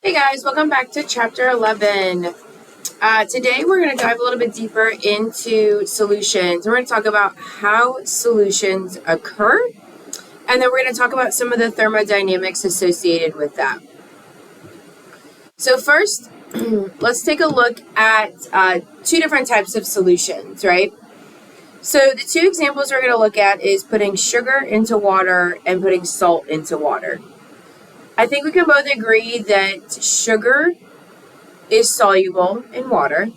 Hey guys, welcome back to chapter 11. Today we're going to dive a little bit deeper into solutions. We're going to talk about how solutions occur, and then we're going to talk about some of the thermodynamics associated with that. So first, let's take a look at two different types of solutions, right? So the two examples we're going to look at is putting sugar into water and putting salt into water. I think we can both agree that sugar is soluble in water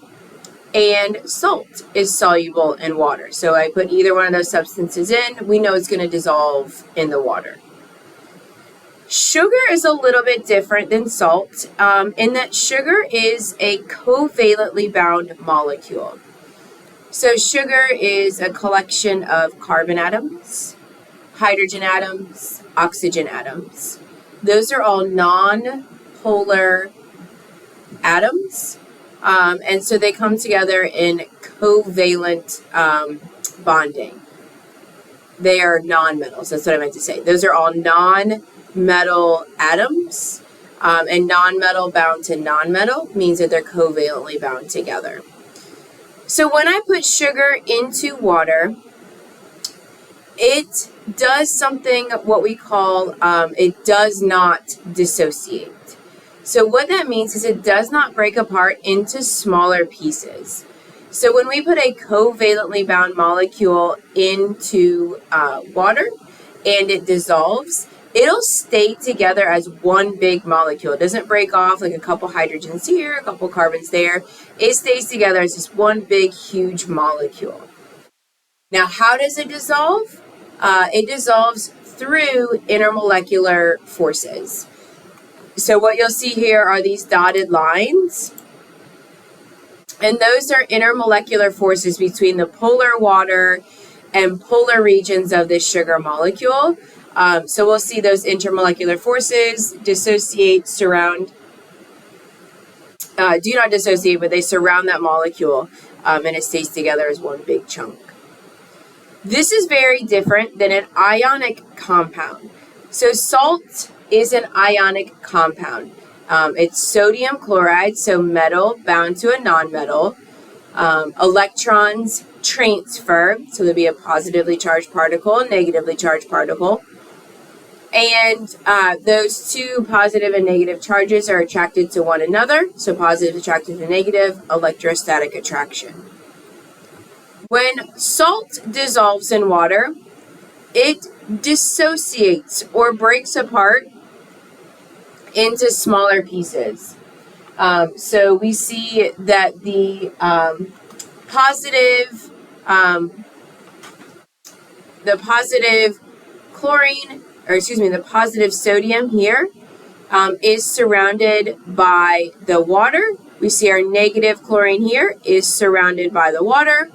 and salt is soluble in water. So I put either one of those substances in, we know it's going to dissolve in the water. Sugar is a little bit different than salt in that sugar is a covalently bound molecule. So sugar is a collection of carbon atoms, hydrogen atoms, oxygen atoms. Those are all non-polar atoms, and so they come together in covalent bonding. They are non-metals. That's what I meant to say. Those are all non-metal atoms, and non-metal bound to non-metal means that they're covalently bound together. So when I put sugar into water, it does something what we call, it does not dissociate. So what that means is it does not break apart into smaller pieces. So when we put a covalently bound molecule into water and it dissolves, it'll stay together as one big molecule. It doesn't break off like a couple hydrogens here, a couple carbons there. It stays together as just one big, huge molecule. Now, how does it dissolve? It dissolves through intermolecular forces. So what you'll see here are these dotted lines, and those are intermolecular forces between the polar water and polar regions of this sugar molecule. So we'll see those intermolecular forces dissociate, surround, do not dissociate, but they surround that molecule, and it stays together as one big chunk. This is very different than an ionic compound. So salt is an ionic compound. It's sodium chloride, so metal bound to a nonmetal. Electrons transfer, so there'll be a positively charged particle, a negatively charged particle. And those two positive and negative charges are attracted to one another. So positive attracted to negative, electrostatic attraction. When salt dissolves in water, it dissociates or breaks apart into smaller pieces. So we see that the positive chlorine, or excuse me, the positive sodium here is surrounded by the water. We see our negative chlorine here is surrounded by the water.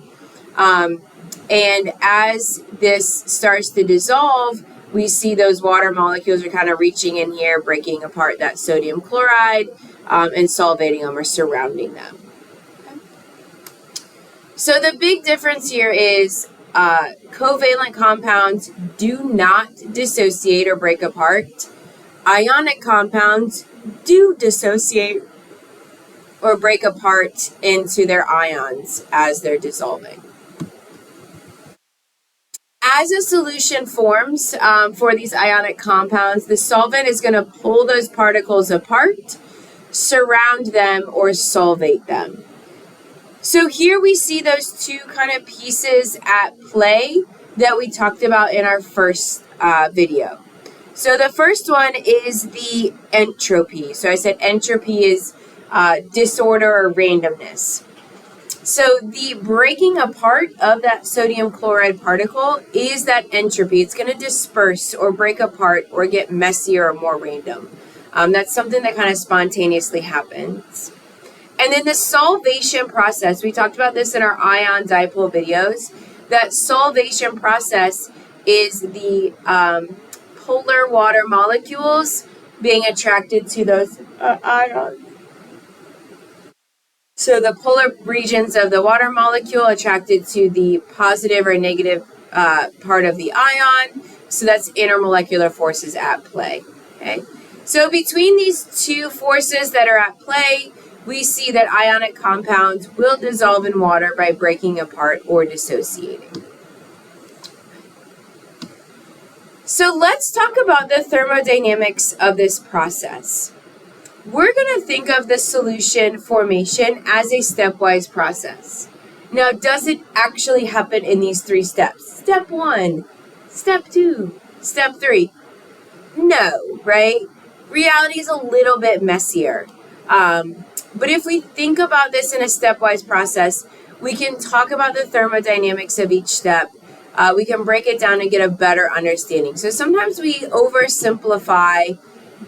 And as this starts to dissolve, we see those water molecules are kind of reaching in here, breaking apart that sodium chloride, and solvating them or surrounding them. Okay. So the big difference here is covalent compounds do not dissociate or break apart. Ionic compounds do dissociate or break apart into their ions as they're dissolving. As a solution forms for these ionic compounds, the solvent is going to pull those particles apart, surround them, or solvate them. So here we see those two kind of pieces at play that we talked about in our first video. So the first one is the entropy. So I said entropy is disorder or randomness. So the breaking apart of that sodium chloride particle is that entropy. It's going to disperse or break apart or get messier or more random. That's something that kind of spontaneously happens. And then the solvation process, we talked about this in our ion dipole videos. That solvation process is the polar water molecules being attracted to those ions. So the polar regions of the water molecule attracted to the positive or negative part of the ion. So that's intermolecular forces at play. Okay. So between these two forces that are at play, we see that ionic compounds will dissolve in water by breaking apart or dissociating. So let's talk about the thermodynamics of this process. We're going to think of the solution formation as a stepwise process. Now, does it actually happen in these 3 steps? Step 1, step 2, step 3? No, right? Reality is a little bit messier. But if we think about this in a stepwise process, we can talk about the thermodynamics of each step. We can break it down and get a better understanding. So sometimes we oversimplify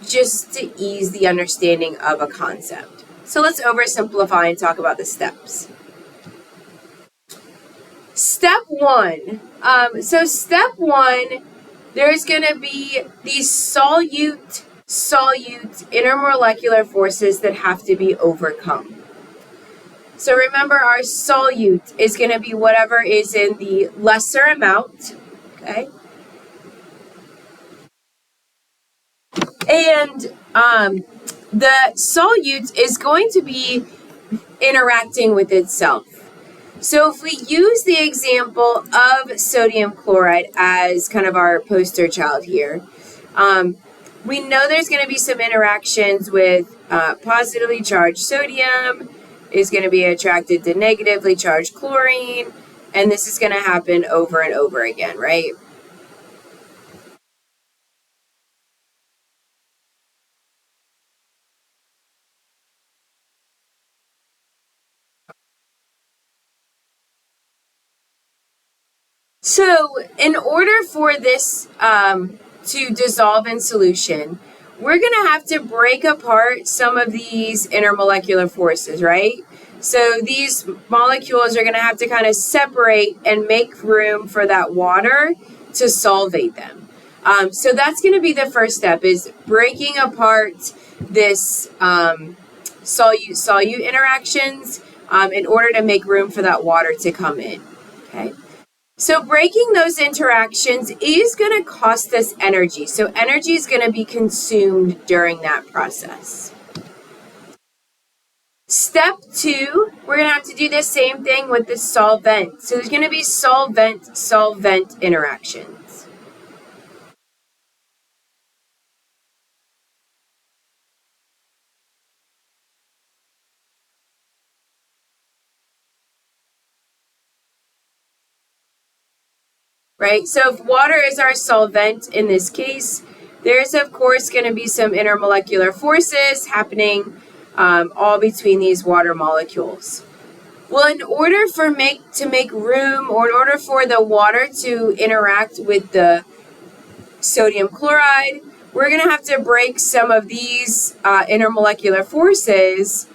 just to ease the understanding of a concept. So let's oversimplify and talk about the steps. Step 1. Step 1, there's going to be these solute intermolecular forces that have to be overcome. So remember, our solute is going to be whatever is in the lesser amount, okay? And the solute is going to be interacting with itself. So if we use the example of sodium chloride as kind of our poster child here, we know there's going to be some interactions with positively charged sodium is going to be attracted to negatively charged chlorine, and this is going to happen over and over again, right? So in order for this to dissolve in solution, we're going to have to break apart some of these intermolecular forces, right? So these molecules are going to have to kind of separate and make room for that water to solvate them. So that's going to be the first step, is breaking apart this solute interactions in order to make room for that water to come in, okay? So breaking those interactions is going to cost us energy. So energy is going to be consumed during that process. Step 2, we're going to have to do the same thing with the solvent. So there's going to be solvent-solvent interactions. Right? So if water is our solvent in this case, there's of course going to be some intermolecular forces happening all between these water molecules. Well, in order to make room, or in order for the water to interact with the sodium chloride, we're going to have to break some of these intermolecular forces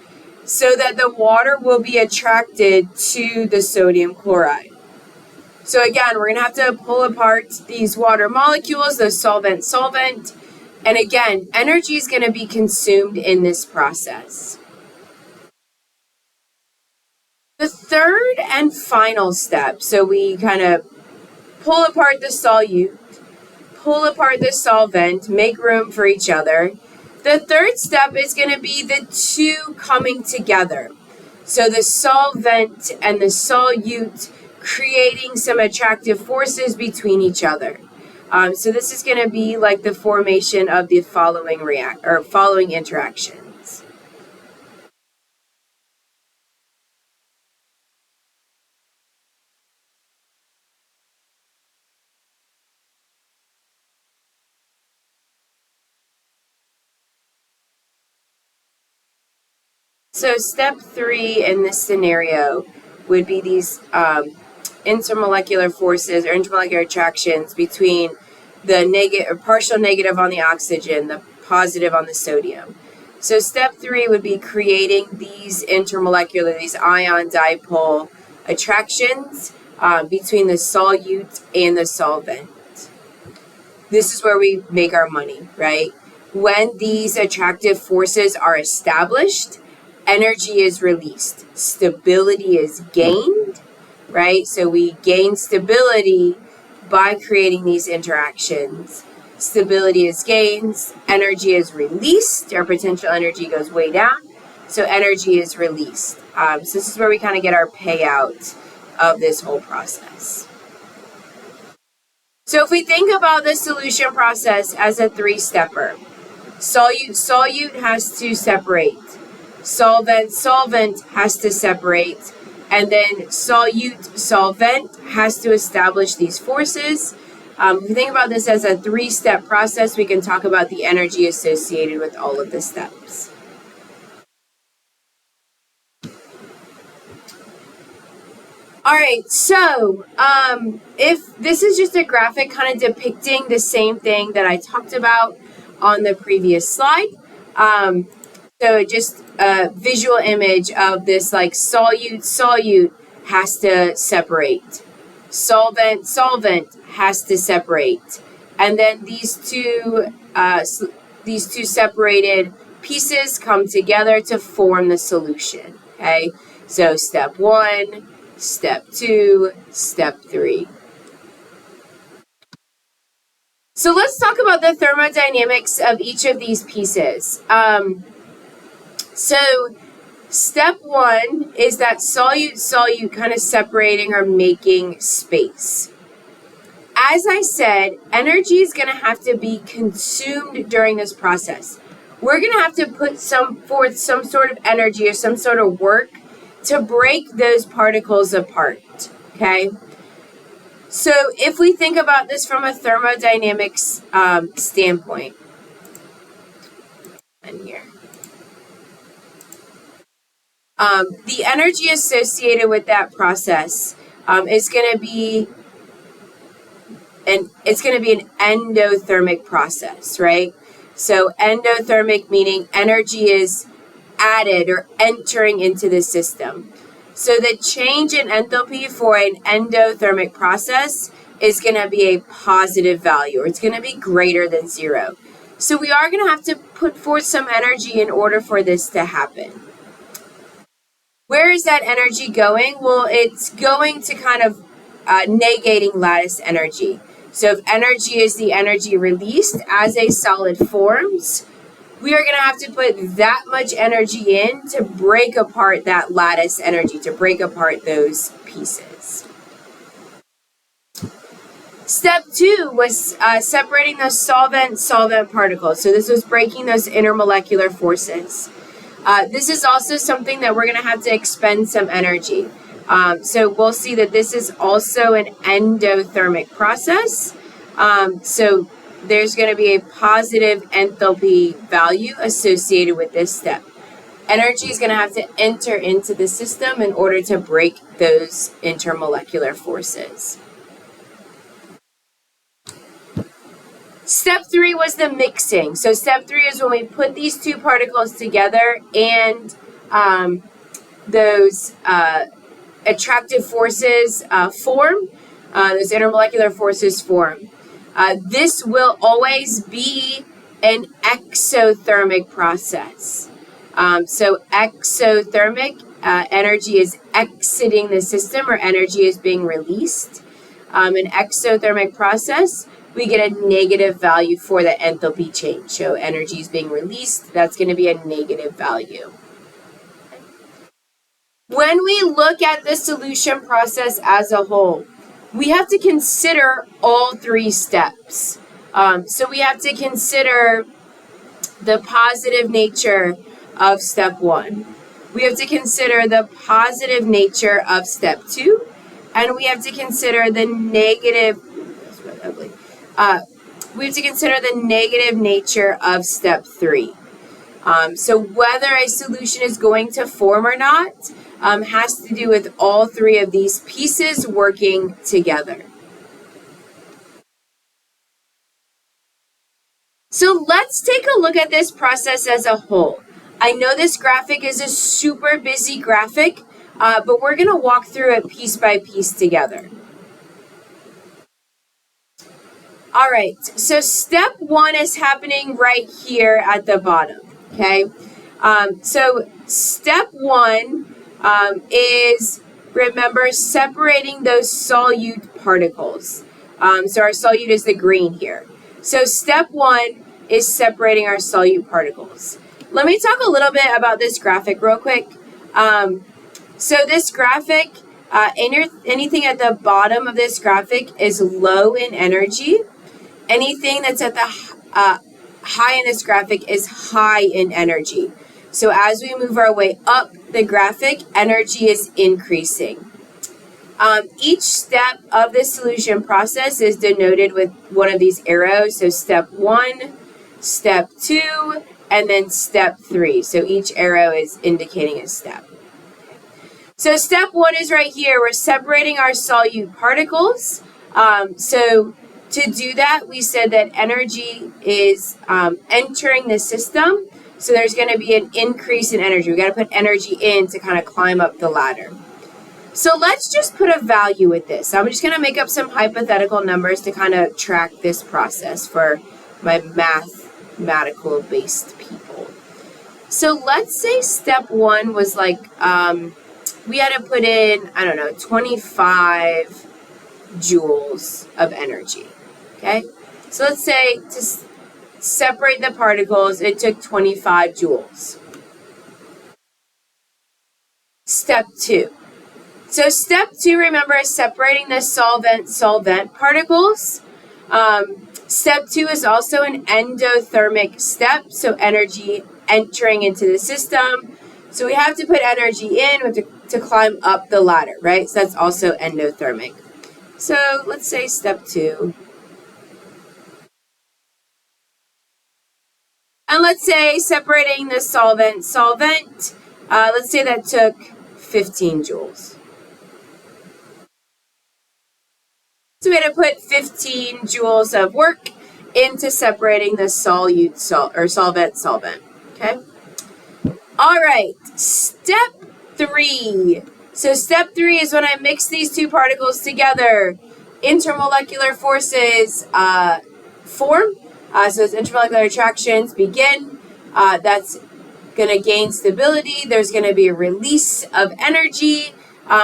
so that the water will be attracted to the sodium chloride. So again, we're going to have to pull apart these water molecules, the solvent-solvent, and again, energy is going to be consumed in this process. The third and final step, so we kind of pull apart the solute, pull apart the solvent, make room for each other. The third step is going to be the two coming together. So the solvent and the solute creating some attractive forces between each other. So this is going to be like the formation of the following interactions. So step 3 in this scenario would be these intermolecular forces or intermolecular attractions between the partial negative on the oxygen, the positive on the sodium. So step 3 would be creating these these ion dipole attractions between the solute and the solvent. This is where we make our money, right? When these attractive forces are established, energy is released, stability is gained, right? So we gain stability by creating these interactions. stability is gained, energy is released, our potential energy goes way down, so energy is released. So this is where we kind of get our payout of this whole process. So if we think about the solution process as a three-stepper, solute has to separate, solvent has to separate, and then solvent has to establish these forces. If we think about this as a three-step process, we can talk about the energy associated with all of the steps. All right, so if this is just a graphic kind of depicting the same thing that I talked about on the previous slide. So just a visual image of this, like solute has to separate. Solvent has to separate. And then these two separated pieces come together to form the solution, okay? So step 1, step 2, step 3. So let's talk about the thermodynamics of each of these pieces. So step 1 is that solute kind of separating or making space. As I said, energy is going to have to be consumed during this process. We're going to have to put forth some sort of energy or some sort of work to break those particles apart, okay? So if we think about this from a thermodynamics standpoint, and here, the energy associated with that process is going to be an endothermic process, right? So endothermic meaning energy is added or entering into the system. So the change in enthalpy for an endothermic process is going to be a positive value, or it's going to be greater than 0. So we are going to have to put forth some energy in order for this to happen. Where is that energy going? Well, it's going to kind of negating lattice energy. So if energy is the energy released as a solid forms, we are going to have to put that much energy in to break apart that lattice energy, to break apart those pieces. Step 2 was separating those solvent particles. So this was breaking those intermolecular forces. This is also something that we're going to have to expend some energy. So we'll see that this is also an endothermic process. So there's going to be a positive enthalpy value associated with this step. Energy is going to have to enter into the system in order to break those intermolecular forces. Step 3 was the mixing. So step 3 is when we put these two particles together and those attractive forces form, those intermolecular forces form. This will always be an exothermic process. So exothermic, energy is exiting the system or energy is being released. An exothermic process, we get a negative value for the enthalpy change. So energy is being released, that's going to be a negative value. When we look at the solution process as a whole, we have to consider all 3 steps. So we have to consider the positive nature of step 1. We have to consider the positive nature of step 2. And we have to consider the negative, we have to consider the negative nature of step 3. So whether a solution is going to form or not has to do with all 3 of these pieces working together. So let's take a look at this process as a whole. I know this graphic is a super busy graphic, but we're going to walk through it piece by piece together. All right, so step 1 is happening right here at the bottom, okay? So step 1 is, remember, separating those solute particles. So our solute is the green here. So step one is separating our solute particles. Let me talk a little bit about this graphic real quick. So this graphic, anything at the bottom of this graphic is low in energy. Anything that's at the high in this graphic is high in energy. So as we move our way up the graphic, energy is increasing. Each step of the solution process is denoted with one of these arrows. So step 1, step 2, and then step 3. So each arrow is indicating a step. So step 1 is right here. We're separating our solute particles. So to do that, we said that energy is entering the system. So there's going to be an increase in energy. We got to put energy in to kind of climb up the ladder. So let's just put a value with this. I'm just going to make up some hypothetical numbers to kind of track this process for my mathematical based people. So let's say step 1 was like, we had to put in, 25 joules of energy. Okay? So let's say to separate the particles, it took 25 joules. Step 2. So step 2, remember, is separating the solvent particles. Step 2 is also an endothermic step, so energy entering into the system. So we have to put energy in to climb up the ladder, right? So that's also endothermic. So let's say step 2. And let's say separating the solvent, let's say that took 15 joules. So we had to put 15 joules of work into separating the solvent. Okay? All right, step 3. So step 3 is when I mix these two particles together. Intermolecular forces form. So as intermolecular attractions begin, that's going to gain stability. There's going to be a release of energy.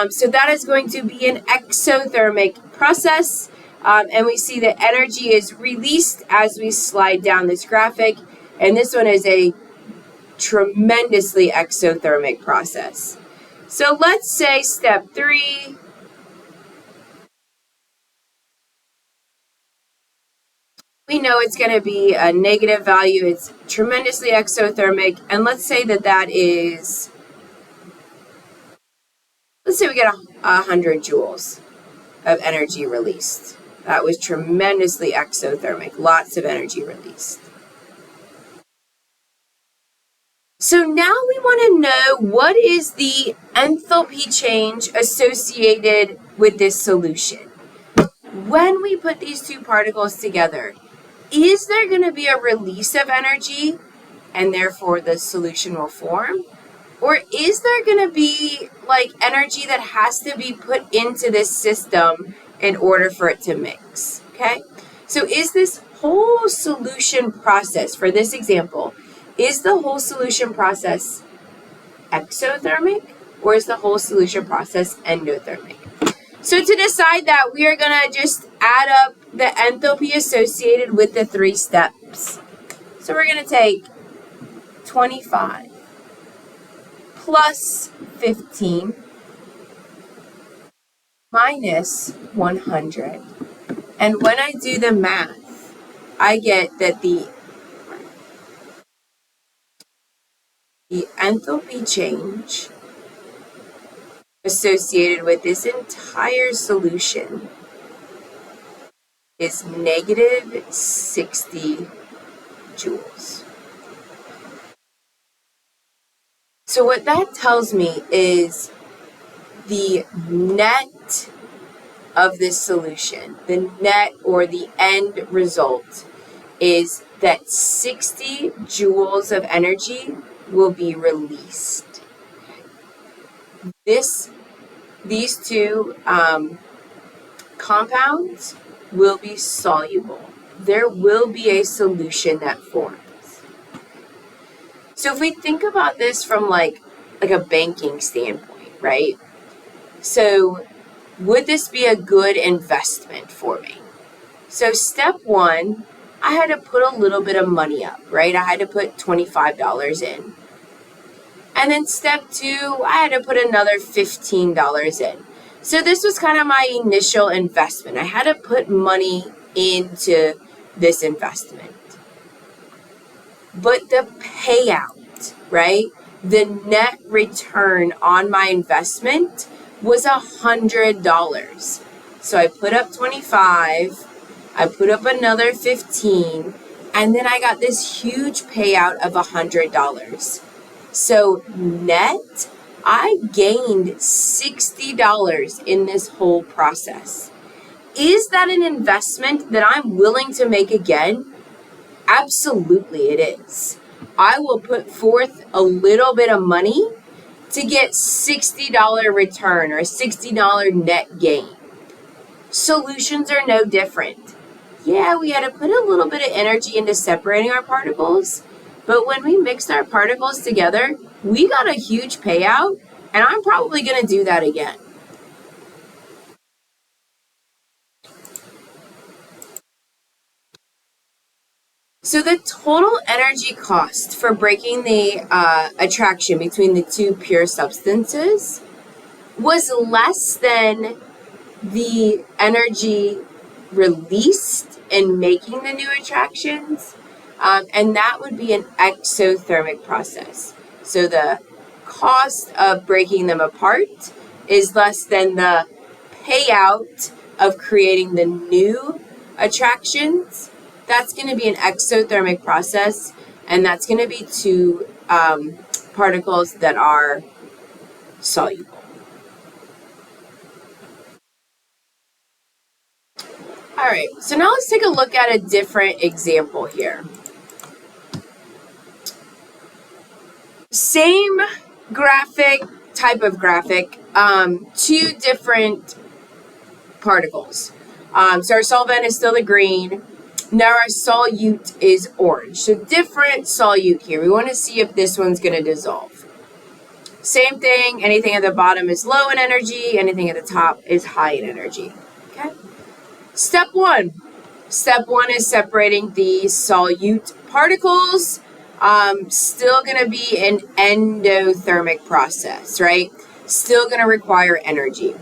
So that is going to be an exothermic process. And we see that energy is released as we slide down this graphic. And this one is a tremendously exothermic process. So let's say step 3. We know it's going to be a negative value. It's tremendously exothermic. And let's say that is, let's say we get 100 joules of energy released. That was tremendously exothermic. Lots of energy released. So now we want to know what is the enthalpy change associated with this solution. When we put these two particles together, is there going to be a release of energy and therefore the solution will form? Or is there going to be like energy that has to be put into this system in order for it to mix? Okay? So is this whole solution process, for this example, is the whole solution process exothermic or is the whole solution process endothermic? So to decide that, we are going to just add up the enthalpy associated with the 3 steps. So we're going to take 25 plus 15 minus 100. And when I do the math, I get that the enthalpy change associated with this entire solution is negative 60 joules. So what that tells me is the net of this solution, the net or the end result, is that 60 joules of energy will be released. These two compounds will be soluble. There will be a solution that forms. So if we think about this from like a banking standpoint, right? So would this be a good investment for me? So step 1, I had to put a little bit of money up, right? I had to put $25 in. And then step 2, I had to put another $15 in. So this was kind of my initial investment. I had to put money into this investment. But the payout, right? The net return on my investment was $100. So I put up 25, I put up another 15, and then I got this huge payout of $100. So net, I gained $60 in this whole process. Is that an investment that I'm willing to make again? Absolutely it is. I will put forth a little bit of money to get $60 return or a $60 net gain. Solutions are no different. Yeah, we had to put a little bit of energy into separating our particles, but when we mixed our particles together, we got a huge payout, and I'm probably going to do that again. So the total energy cost for breaking the attraction between the two pure substances was less than the energy released in making the new attractions, and that would be an exothermic process. So the cost of breaking them apart is less than the payout of creating the new attractions. That's going to be an exothermic process, and that's going to be two particles that are soluble. All right, so now let's take a look at a different example here. Same type of graphic, two different particles. So our solvent is still the green. Now our solute is orange. So different solute here. We want to see if this one's going to dissolve. Same thing, anything at the bottom is low in energy, anything at the top is high in energy. Okay. Step 1. Step 1 is separating the solute particles. Still going to be an endothermic process, right? Still going to require energy.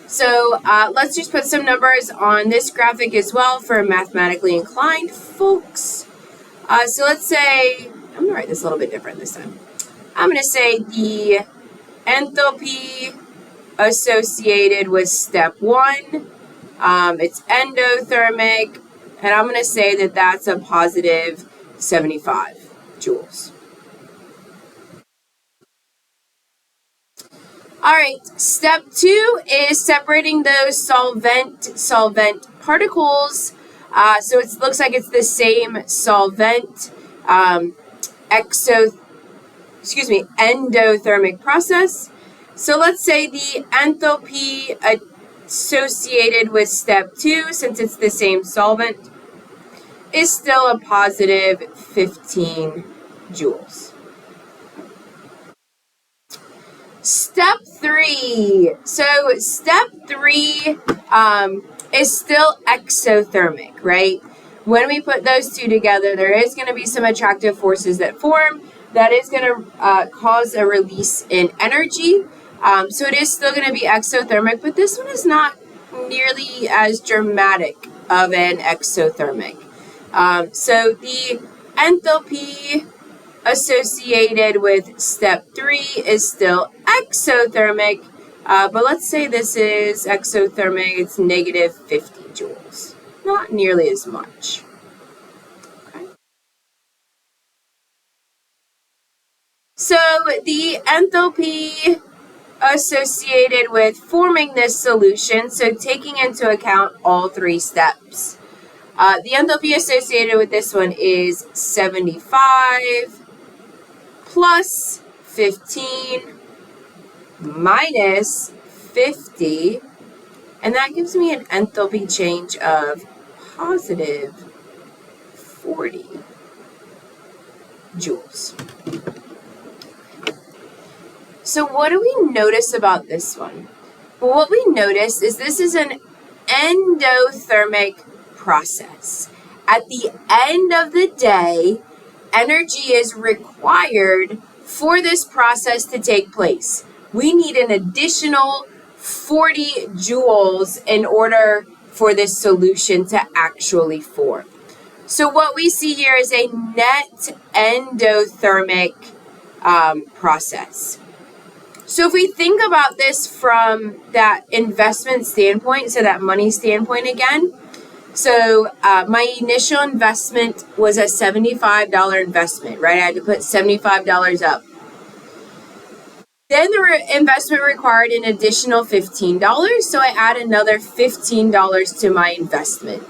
So let's just put some numbers on this graphic as well for mathematically inclined folks. So let's say, I'm going to write this a little bit different this time. I'm going to say the enthalpy associated with step 1, it's endothermic, and I'm going to say that that's a positive 75 joules. All right, step 2 is separating those solvent particles. So it looks like it's the same solvent endothermic process. So let's say the enthalpy associated with step 2, since it's the same solvent, is still a positive 15 joules. Step 3. So step 3 is still exothermic, right? When we put those two together, there is going to be some attractive forces that form. That is going to cause a release in energy. So it is still going to be exothermic, but this one is not nearly as dramatic of an exothermic. So the enthalpy associated with step 3 is still exothermic, but let's say this is exothermic, it's negative 50 joules. Not nearly as much. Okay. So the enthalpy associated with forming this solution, so taking into account all 3 steps. The enthalpy associated with this one is 75 plus 15 minus 50, and that gives me an enthalpy change of positive 40 joules. So what do we notice about this one? Well, what we notice is this is an endothermic process. At the end of the day, energy is required for this process to take place. We need an additional 40 joules in order for this solution to actually form. So what we see here is a net endothermic process. So if we think about this from that investment standpoint, so that money standpoint again, so my initial investment was a $75 investment, right? I had to put $75 up. Then the investment required an additional $15, so I add another $15 to my investment.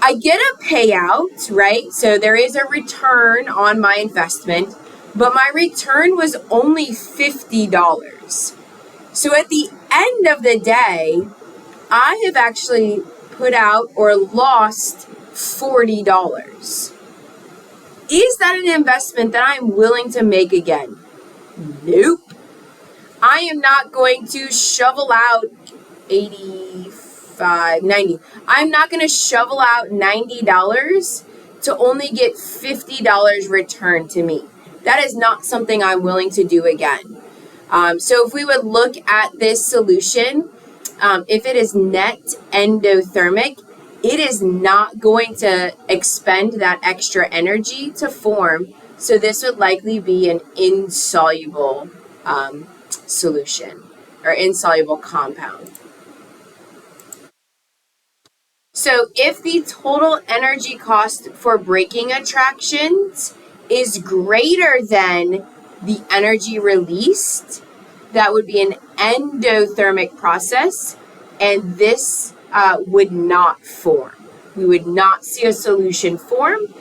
I get a payout, right? So there is a return on my investment, but my return was only $50. So at the end of the day, I have actually put out or lost $40. Is that an investment that I'm willing to make again? Nope. I am not going to shovel out 85, 90. I'm not going to shovel out $90 to only get $50 returned to me. That is not something I'm willing to do again. So if we would look at this solution, if it is net endothermic, it is not going to expend that extra energy to form. So this would likely be an insoluble solution or insoluble compound. So if the total energy cost for breaking attractions is greater than the energy released, that would be an endothermic process, and this would not form. We would not see a solution form.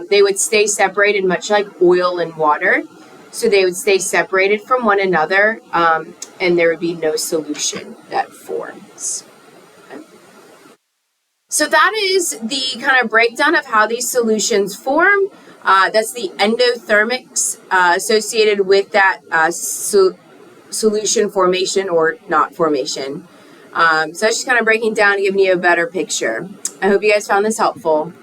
They would stay separated, much like oil and water. So they would stay separated from one another, and there would be no solution that forms. Okay. So that is the kind of breakdown of how these solutions form. That's the endothermics associated with that solution formation or not formation. So that's just kind of breaking down and giving you a better picture. I hope you guys found this helpful.